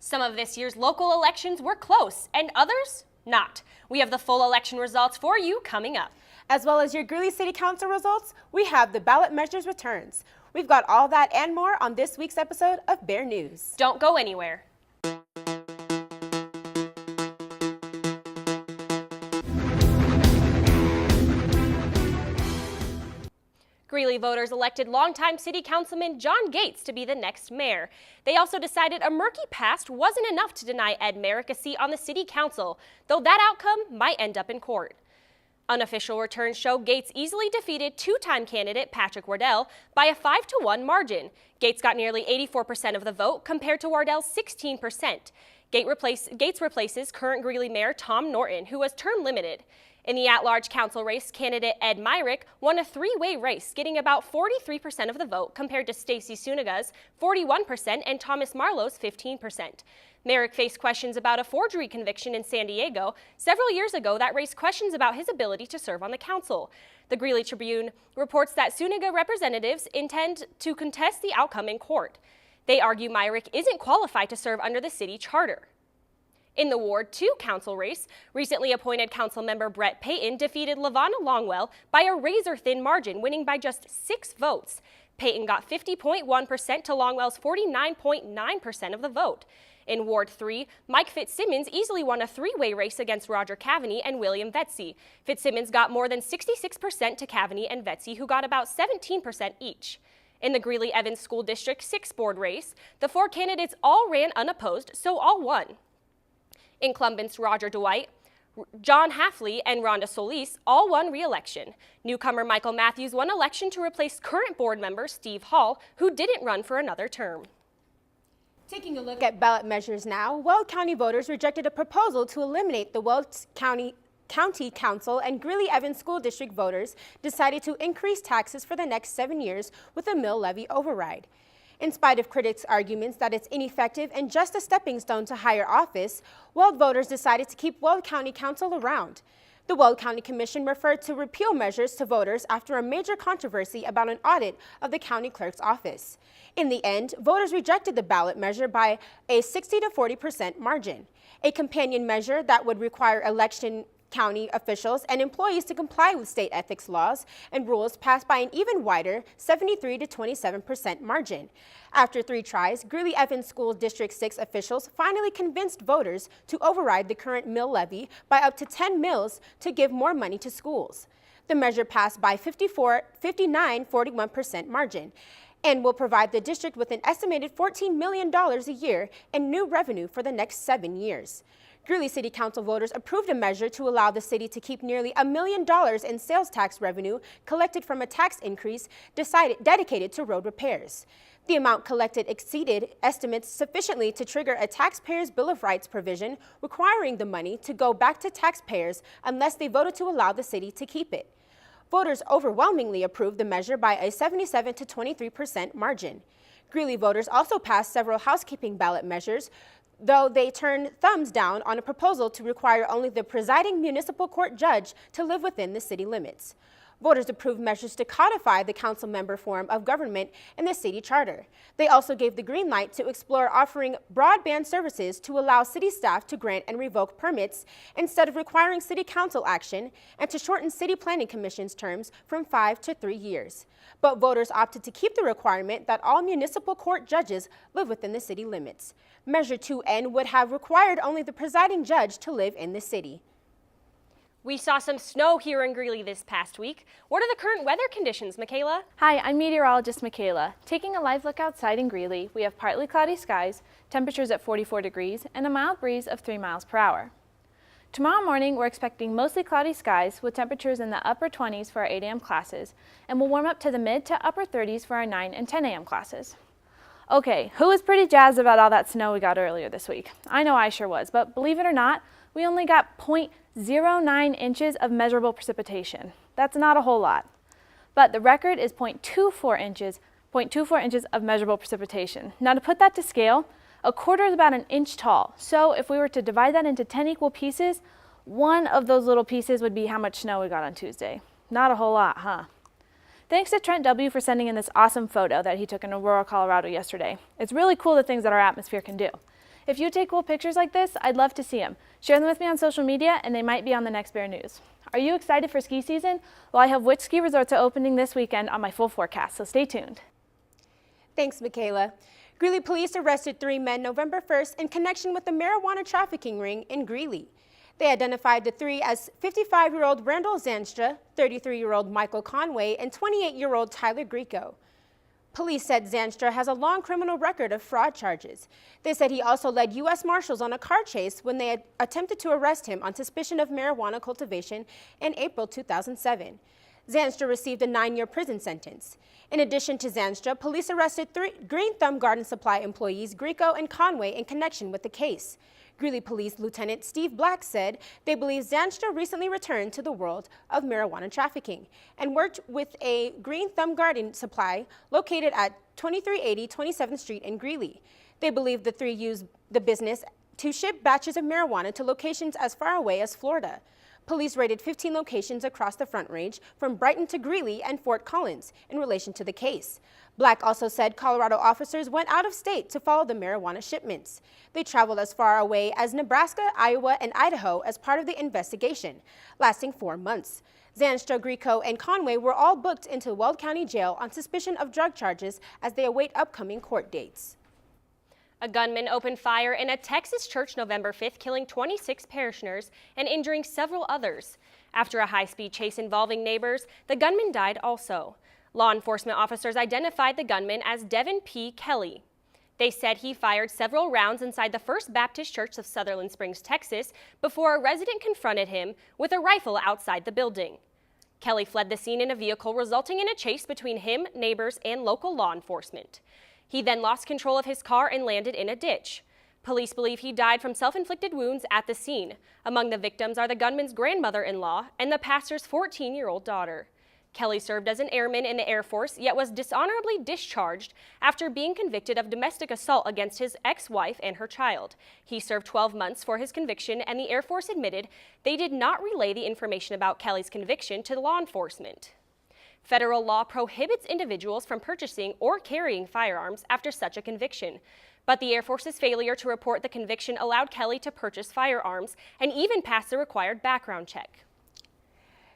Some of this year's local elections were close and others not. We have the full election results for you coming up. As well as your Greeley City Council results, we have the ballot measures returns. We've got all that and more on this week's episode of Bear News. Don't go anywhere. Greeley voters elected longtime city councilman John Gates to be the next mayor. They also decided a murky past wasn't enough to deny Ed Merrick a seat on the city council, though that outcome might end up in court. Unofficial returns show Gates easily defeated two-time candidate Patrick Wardell by a 5-1 margin. Gates got nearly 84% of the vote compared to Wardell's 16%. Gates replaces current Greeley Mayor Tom Norton, who was term limited. In the at-large council race, candidate Ed Myrick won a three-way race, getting about 43% of the vote compared to Stacy Sunaga's 41% and Thomas Marlowe's 15%. Myrick faced questions about a forgery conviction in San Diego several years ago that raised questions about his ability to serve on the council. The Greeley Tribune reports that Sunaga representatives intend to contest the outcome in court. They argue Myrick isn't qualified to serve under the city charter. In the Ward 2 council race, recently appointed council member Brett Payton defeated LaVonna Longwell by a razor-thin margin, winning by just 6 votes. Payton got 50.1% to Longwell's 49.9% of the vote. In Ward 3, Mike Fitzsimmons easily won a three-way race against Roger Cavaney and William Vetsy. Fitzsimmons got more than 66% to Cavaney and Vetsy, who got about 17% each. In the Greeley-Evans School District 6 board race, the 4 candidates all ran unopposed, so all won. Incumbents Roger Dwight, John Hafley, and Rhonda Solis all won re-election. Newcomer Michael Matthews won election to replace current board member Steve Hall, who didn't run for another term. Taking a look at ballot measures now, Weld County voters rejected a proposal to eliminate the Weld County Council, and Greeley-Evans School District voters decided to increase taxes for the next 7 years with a mill levy override. In spite of critics' arguments that it's ineffective and just a stepping stone to higher office, Weld voters decided to keep Weld County Council around. The Weld County Commission referred to repeal measures to voters after a major controversy about an audit of the county clerk's office. In the end, voters rejected the ballot measure by a 60 to 40% margin. A companion measure that would require election county officials and employees to comply with state ethics laws and rules passed by an even wider 73 to 27% margin. After 3 tries, Greeley-Evans School District 6 officials finally convinced voters to override the current mill levy by up to 10 mills to give more money to schools. The measure passed by 59-41% margin and will provide the district with an estimated $14 million a year in new revenue for the next 7 years. Greeley City Council voters approved a measure to allow the city to keep nearly $1 million in sales tax revenue collected from a tax increase dedicated to road repairs. The amount collected exceeded estimates sufficiently to trigger a taxpayer's Bill of Rights provision requiring the money to go back to taxpayers unless they voted to allow the city to keep it. Voters overwhelmingly approved the measure by a 77 to 23% margin. Greeley voters also passed several housekeeping ballot measures, though they turned thumbs down on a proposal to require only the presiding municipal court judge to live within the city limits. Voters approved measures to codify the council member form of government in the city charter. They also gave the green light to explore offering broadband services to allow city staff to grant and revoke permits instead of requiring city council action, and to shorten city planning commission's terms from 5 to 3 years. But voters opted to keep the requirement that all municipal court judges live within the city limits. Measure 2N would have required only the presiding judge to live in the city. We saw some snow here in Greeley this past week. What are the current weather conditions, Michaela? Hi, I'm meteorologist Michaela. Taking a live look outside in Greeley, we have partly cloudy skies, temperatures at 44 degrees, and a mild breeze of 3 miles per hour. Tomorrow morning, we're expecting mostly cloudy skies with temperatures in the upper 20s for our 8 a.m. classes, and we'll warm up to the mid to upper 30s for our 9 and 10 a.m. classes. Okay, who was pretty jazzed about all that snow we got earlier this week? I know I sure was, but believe it or not, we only got 0.09 inches of measurable precipitation. That's not a whole lot. But the record is 0.24 inches of measurable precipitation. Now to put that to scale, a quarter is about an inch tall. So if we were to divide that into 10 equal pieces, one of those little pieces would be how much snow we got on Tuesday. Not a whole lot, huh? Thanks to Trent W. for sending in this awesome photo that he took in Aurora, Colorado yesterday. It's really cool the things that our atmosphere can do. If you take cool pictures like this, I'd love to see them. Share them with me on social media and they might be on the next BearNews. Are you excited for ski season? Well, I have which ski resorts are opening this weekend on my full forecast, so stay tuned. Thanks, Michaela. Greeley police arrested 3 men November 1st in connection with the marijuana trafficking ring in Greeley. They identified the 3 as 55-year-old Randall Zanstra, 33-year-old Michael Conway, and 28-year-old Tyler Greco. Police said Zanstra has a long criminal record of fraud charges. They said he also led U.S. Marshals on a car chase when they had attempted to arrest him on suspicion of marijuana cultivation in April 2007. Zanstra received a 9-year prison sentence. In addition to Zanstra, police arrested 3 Green Thumb Garden Supply employees, Greco and Conway, in connection with the case. Greeley Police Lieutenant Steve Black said they believe Zanstra recently returned to the world of marijuana trafficking and worked with a Green Thumb Garden Supply located at 2380 27th Street in Greeley. They believe the 3 used the business to ship batches of marijuana to locations as far away as Florida. Police raided 15 locations across the Front Range from Brighton to Greeley and Fort Collins in relation to the case. Black also said Colorado officers went out of state to follow the marijuana shipments. They traveled as far away as Nebraska, Iowa, and Idaho as part of the investigation, lasting 4 months. Zanstra, Greco, and Conway were all booked into Weld County Jail on suspicion of drug charges as they await upcoming court dates. A gunman opened fire in a Texas church November 5th, killing 26 parishioners and injuring several others. After a high-speed chase involving neighbors, the gunman died also. Law enforcement officers identified the gunman as Devin P. Kelly. They said he fired several rounds inside the First Baptist Church of Sutherland Springs, Texas, before a resident confronted him with a rifle outside the building. Kelly fled the scene in a vehicle, resulting in a chase between him, neighbors, and local law enforcement. He then lost control of his car and landed in a ditch. Police believe he died from self-inflicted wounds at the scene. Among the victims are the gunman's grandmother-in-law and the pastor's 14-year-old daughter. Kelly served as an airman in the Air Force, yet was dishonorably discharged after being convicted of domestic assault against his ex-wife and her child. He served 12 months for his conviction, and the Air Force admitted they did not relay the information about Kelly's conviction to law enforcement. Federal law prohibits individuals from purchasing or carrying firearms after such a conviction. But the Air Force's failure to report the conviction allowed Kelly to purchase firearms and even pass the required background check.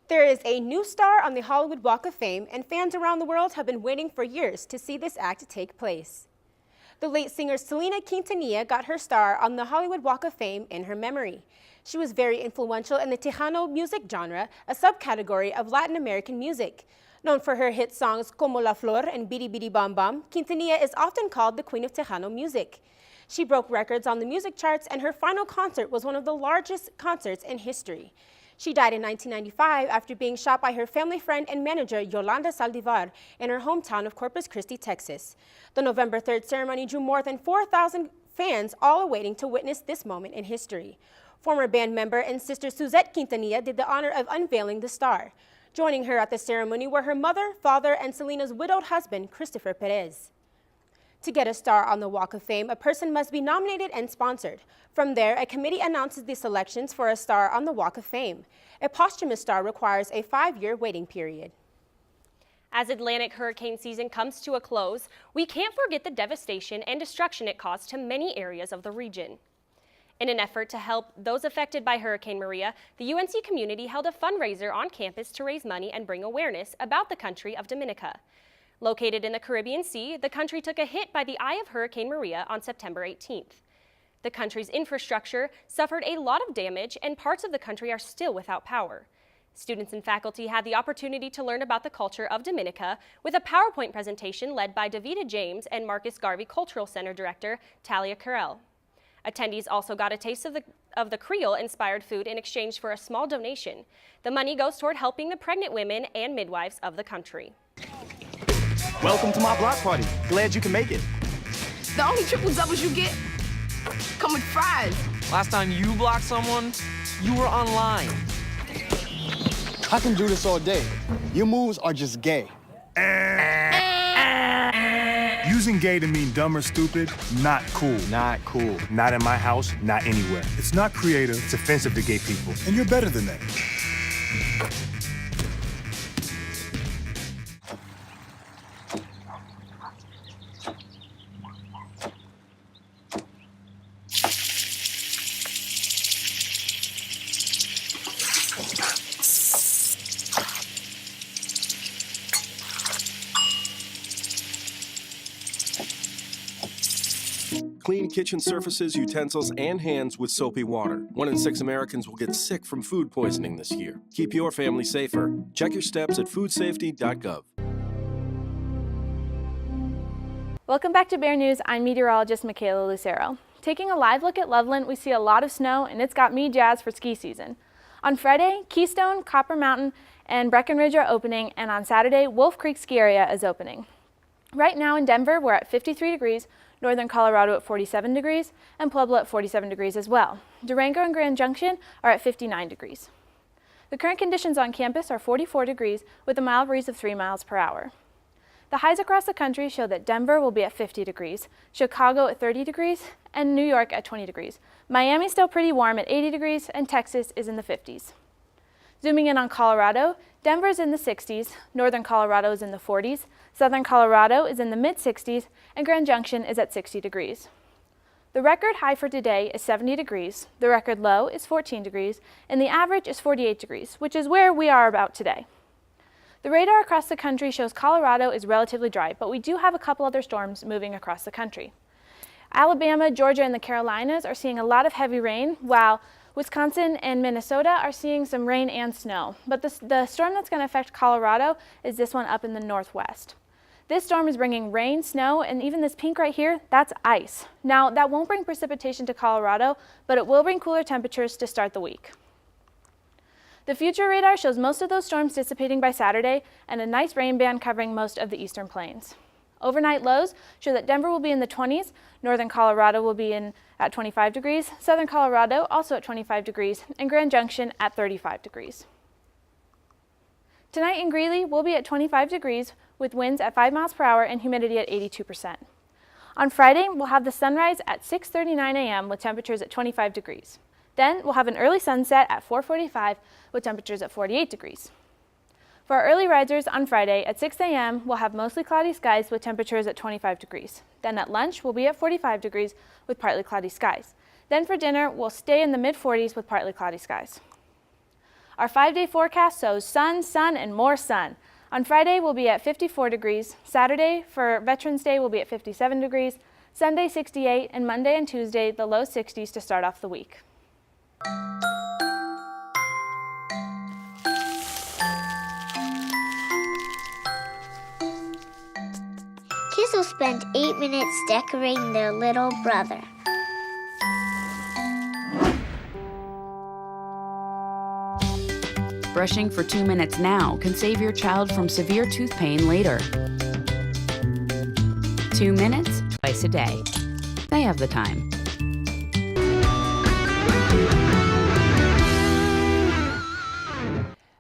There is a new star on the Hollywood Walk of Fame, and fans around the world have been waiting for years to see this act take place. The late singer Selena Quintanilla got her star on the Hollywood Walk of Fame in her memory. She was very influential in the Tejano music genre, a subcategory of Latin American music. Known for her hit songs Como La Flor and Bidi Bidi Bam Bam, Quintanilla is often called the Queen of Tejano music. She broke records on the music charts, and her final concert was one of the largest concerts in history. She died in 1995 after being shot by her family friend and manager Yolanda Saldivar in her hometown of Corpus Christi, Texas. The November 3rd ceremony drew more than 4,000 fans, all awaiting to witness this moment in history. Former band member and sister Suzette Quintanilla did the honor of unveiling the star. Joining her at the ceremony were her mother, father, and Selena's widowed husband, Christopher Perez. To get a star on the Walk of Fame, a person must be nominated and sponsored. From there, a committee announces the selections for a star on the Walk of Fame. A posthumous star requires a 5-year waiting period. As Atlantic hurricane season comes to a close, we can't forget the devastation and destruction it caused to many areas of the region. In an effort to help those affected by Hurricane Maria, the UNC community held a fundraiser on campus to raise money and bring awareness about the country of Dominica. Located in the Caribbean Sea, the country took a hit by the eye of Hurricane Maria on September 18th. The country's infrastructure suffered a lot of damage, and parts of the country are still without power. Students and faculty had the opportunity to learn about the culture of Dominica with a PowerPoint presentation led by Davida James and Marcus Garvey Cultural Center Director Talia Carell. Attendees also got a taste of the Creole-inspired food in exchange for a small donation. The money goes toward helping the pregnant women and midwives of the country. Welcome to my block party. Glad you can make it. The only triple doubles you get come with fries. Last time you blocked someone, you were online. I can do this all day. Your moves are just gay. Using gay to mean dumb or stupid, not cool. Not cool. Not in my house, not anywhere. It's not creative, it's offensive to gay people. And you're better than that. Clean kitchen surfaces, utensils, and hands with soapy water. 1 in 6 Americans will get sick from food poisoning this year. Keep your family safer. Check your steps at foodsafety.gov. Welcome back to Bear News. I'm meteorologist Michaela Lucero. Taking a live look at Loveland, we see a lot of snow, and it's got me jazzed for ski season. On Friday, Keystone, Copper Mountain, and Breckenridge are opening, and on Saturday, Wolf Creek Ski Area is opening. Right now in Denver, we're at 53 degrees, northern Colorado at 47 degrees, and Pueblo at 47 degrees as well. Durango and Grand Junction are at 59 degrees. The current conditions on campus are 44 degrees with a mild breeze of 3 miles per hour. The highs across the country show that Denver will be at 50 degrees, Chicago at 30 degrees, and New York at 20 degrees. Miami's still pretty warm at 80 degrees, and Texas is in the 50s. Zooming in on Colorado, Denver's in the 60s, northern Colorado is in the 40s, southern Colorado is in the mid-60s, and Grand Junction is at 60 degrees. The record high for today is 70 degrees, the record low is 14 degrees, and the average is 48 degrees, which is where we are about today. The radar across the country shows Colorado is relatively dry, but we do have a couple other storms moving across the country. Alabama, Georgia, and the Carolinas are seeing a lot of heavy rain, while Wisconsin and Minnesota are seeing some rain and snow. But the storm that's going to affect Colorado is this one up in the northwest. This storm is bringing rain, snow, and even this pink right here, that's ice. Now, that won't bring precipitation to Colorado, but it will bring cooler temperatures to start the week. The future radar shows most of those storms dissipating by Saturday and a nice rain band covering most of the eastern plains. Overnight lows show that Denver will be in the 20s, northern Colorado will be at 25 degrees, southern Colorado also at 25 degrees, and Grand Junction at 35 degrees. Tonight in Greeley, we'll be at 25 degrees with winds at 5 miles per hour and humidity at 82%. On Friday, we'll have the sunrise at 6:39 a.m. with temperatures at 25 degrees. Then we'll have an early sunset at 4:45 with temperatures at 48 degrees. For our early risers on Friday at 6 a.m., we'll have mostly cloudy skies with temperatures at 25 degrees. Then at lunch, we'll be at 45 degrees with partly cloudy skies. Then for dinner, we'll stay in the mid-40s with partly cloudy skies. Our 5-day forecast shows sun, sun, and more sun. On Friday, we'll be at 54 degrees. Saturday, for Veterans Day, we'll be at 57 degrees. Sunday, 68, and Monday and Tuesday, the low 60s to start off the week. Kids will spend 8 minutes decorating their little brother. Brushing for 2 minutes now can save your child from severe tooth pain later. 2 minutes, twice a day. They have the time.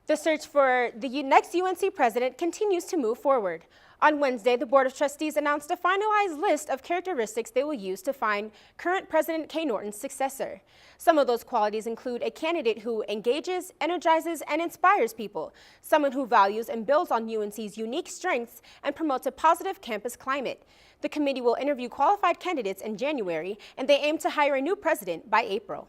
The search for the next UNC president continues to move forward. On Wednesday, the Board of Trustees announced a finalized list of characteristics they will use to find current President K. Norton's successor. Some of those qualities include a candidate who engages, energizes, and inspires people, someone who values and builds on UNC's unique strengths and promotes a positive campus climate. The committee will interview qualified candidates in January, and they aim to hire a new president by April.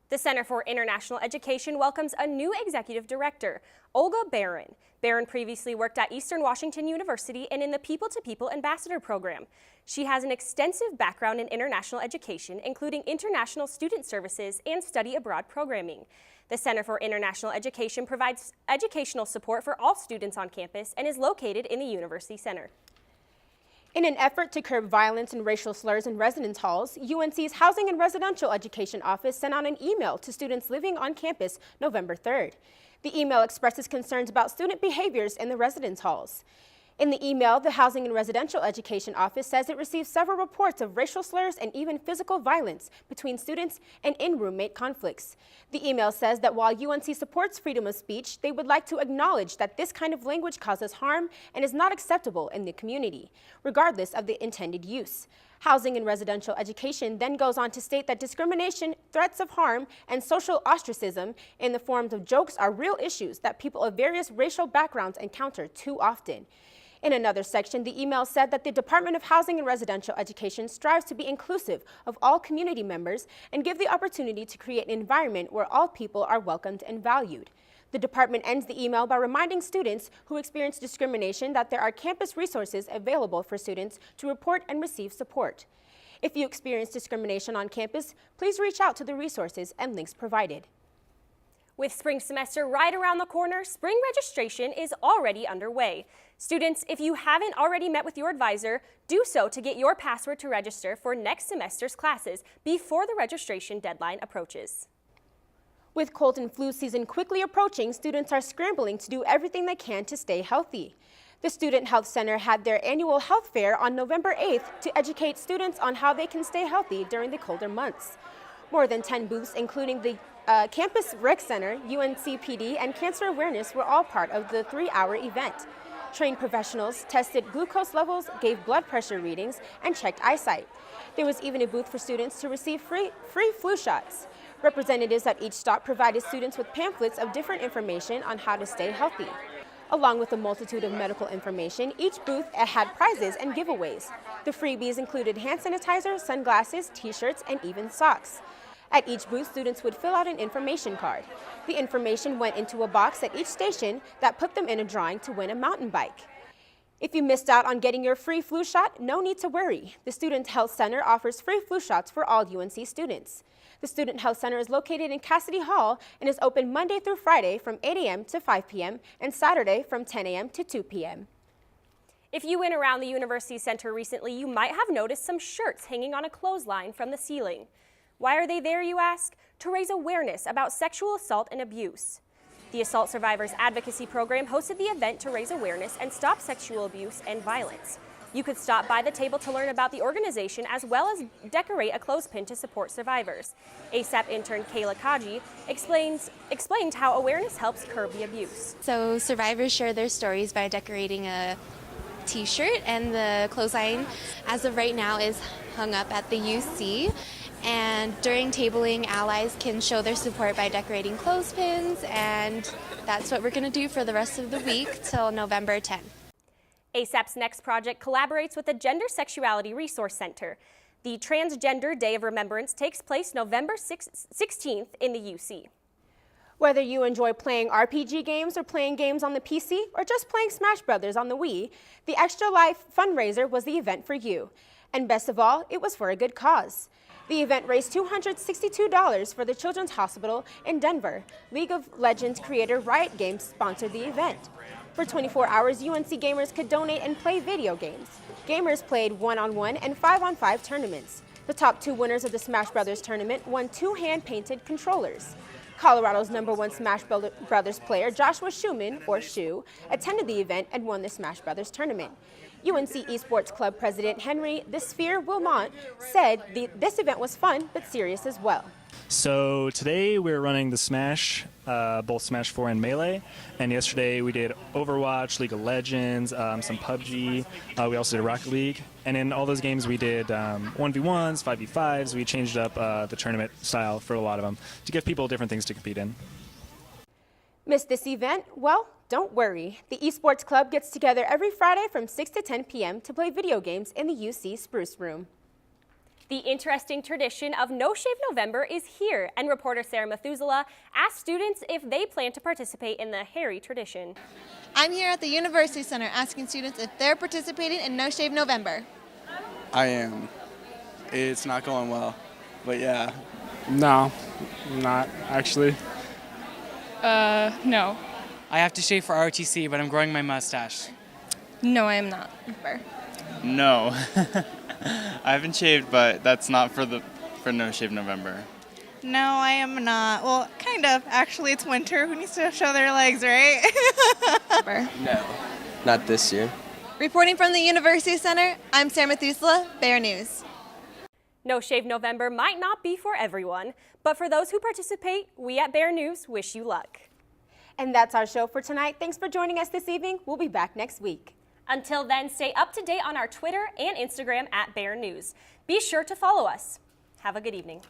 The Center for International Education welcomes a new executive director, Olga Barron. Barron previously worked at Eastern Washington University and in the People-to-People Ambassador Program. She has an extensive background in international education, including international student services and study abroad programming. The Center for International Education provides educational support for all students on campus and is located in the University Center. In an effort to curb violence and racial slurs in residence halls, UNC's Housing and Residential Education Office sent out an email to students living on campus November 3rd. The email expresses concerns about student behaviors in the residence halls. In the email, the Housing and Residential Education Office says it received several reports of racial slurs and even physical violence between students and in roommate conflicts. The email says that while UNC supports freedom of speech, they would like to acknowledge that this kind of language causes harm and is not acceptable in the community, regardless of the intended use. Housing and Residential Education then goes on to state that discrimination, threats of harm, and social ostracism in the forms of jokes are real issues that people of various racial backgrounds encounter too often. In another section, the email said that the Department of Housing and Residential Education strives to be inclusive of all community members and give the opportunity to create an environment where all people are welcomed and valued. The department ends the email by reminding students who experience discrimination that there are campus resources available for students to report and receive support. If you experience discrimination on campus, please reach out to the resources and links provided. With spring semester right around the corner, spring registration is already underway. Students, if you haven't already met with your advisor, do so to get your password to register for next semester's classes before the registration deadline approaches. With cold and flu season quickly approaching, students are scrambling to do everything they can to stay healthy. The Student Health Center had their annual health fair on November 8th to educate students on how they can stay healthy during the colder months. More than 10 booths, including the Campus Rec Center, UNCPD, and Cancer Awareness were all part of the 3-hour event. Trained professionals tested glucose levels, gave blood pressure readings, and checked eyesight. There was even a booth for students to receive free flu shots. Representatives at each stop provided students with pamphlets of different information on how to stay healthy. Along with a multitude of medical information, each booth had prizes and giveaways. The freebies included hand sanitizer, sunglasses, t-shirts, and even socks. At each booth, students would fill out an information card. The information went into a box at each station that put them in a drawing to win a mountain bike. If you missed out on getting your free flu shot, no need to worry. The Student Health Center offers free flu shots for all UNC students. The Student Health Center is located in Cassidy Hall and is open Monday through Friday from 8 a.m. to 5 p.m. and Saturday from 10 a.m. to 2 p.m. If you went around the University Center recently, you might have noticed some shirts hanging on a clothesline from the ceiling. Why are they there, you ask? To raise awareness about sexual assault and abuse. The Assault Survivors Advocacy Program hosted the event to raise awareness and stop sexual abuse and violence. You could stop by the table to learn about the organization as well as decorate a clothespin to support survivors. ASAP intern Kayla Kaji explained how awareness helps curb the abuse. So survivors share their stories by decorating a t-shirt, and the clothesline as of right now is hung up at the UC. And during tabling, allies can show their support by decorating clothespins, and that's what we're going to do for the rest of the week till November 10th. ASAP's next project collaborates with the Gender Sexuality Resource Center. The Transgender Day of Remembrance takes place November 16th in the UC. Whether you enjoy playing RPG games or playing games on the PC or just playing Smash Brothers on the Wii, the Extra Life fundraiser was the event for you. And best of all, it was for a good cause. The event raised $262 for the Children's Hospital in Denver. League of Legends creator Riot Games sponsored the event. For 24 hours, UNC gamers could donate and play video games. Gamers played 1-on-1 and 5-on-5 tournaments. The top 2 winners of the Smash Brothers tournament won 2 hand-painted controllers. Colorado's #1 Smash Brothers player, Joshua Schumann, or Shu, attended the event and won the Smash Brothers tournament. UNC Esports Club President Henry "The Sphere" Wilmot said this event was fun but serious as well. So today we're running the Smash, both Smash 4 and Melee, and yesterday we did Overwatch, League of Legends, some PUBG, we also did Rocket League, and in all those games we did 1v1s, 5v5s, we changed up the tournament style for a lot of them to give people different things to compete in. Missed this event? Well, don't worry. The Esports Club gets together every Friday from 6 to 10 p.m. to play video games in the UC Spruce Room. The interesting tradition of No Shave November is here, and reporter Sarah Methuselah asked students if they plan to participate in the hairy tradition. I'm here at the University Center asking students if they're participating in No Shave November. I am. It's not going well, but yeah. No, not actually. No. I have to shave for ROTC, but I'm growing my mustache. No, I am not. No. I haven't shaved, but that's not for No Shave November. No, I am not. Well, kind of. Actually, it's winter. Who needs to show their legs, right? No, not this year. Reporting from the University Center, I'm Sarah Methuselah, BearNews. No Shave November might not be for everyone, but for those who participate, we at BearNews wish you luck. And that's our show for tonight. Thanks for joining us this evening. We'll be back next week. Until then, stay up to date on our Twitter and Instagram at BearNews. Be sure to follow us. Have a good evening.